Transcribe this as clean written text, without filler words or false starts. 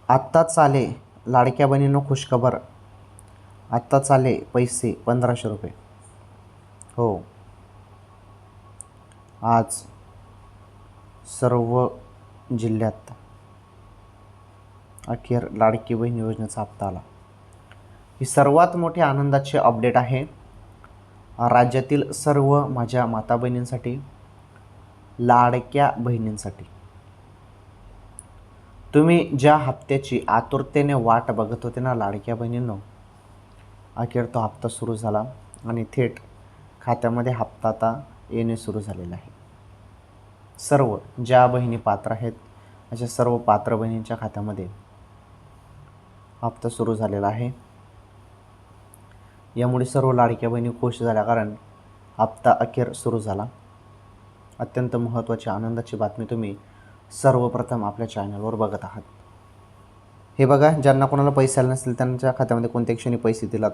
आत्ताच आले लाडक्या बहिणींनो खुशखबर. आत्ताच आले पैसे 1500 रुपये. हो, आज सर्व जिल्ह्यात अखेर लाडकी बहीण योजनेचा हप्ता आला. ही सर्वात मोठी आनंदाची अपडेट आहे राज्यातील सर्व माझ्या माता बहिणींसाठी, लाडक्या बहिणींसाठी. तुम्ही ज्या हप्त्याची आतुरतेने वाट बघत होते ना लाडक्या बहिणींनो, अखेर तो हप्ता सुरू झाला आणि थेट खात्यामध्ये हप्ता आता येणे सुरू झालेलं आहे. सर्व ज्या बहिणी पात्र आहेत अशा सर्व पात्र बहिणींच्या खात्यामध्ये हप्ता सुरू झालेला आहे. यामुळे सर्व लाडक्या बहिणी खुश झाल्या, कारण हप्ता अखेर सुरू झाला. अत्यंत महत्त्वाची आनंदाची बातमी तुम्ही सर्वप्रथम आपल्या चॅनलवर बघत आहात. हे बघा, ज्यांना कोणाला पैसे आले नसतील त्यांच्या खात्यामध्ये कोणत्या क्षणी पैसे दिला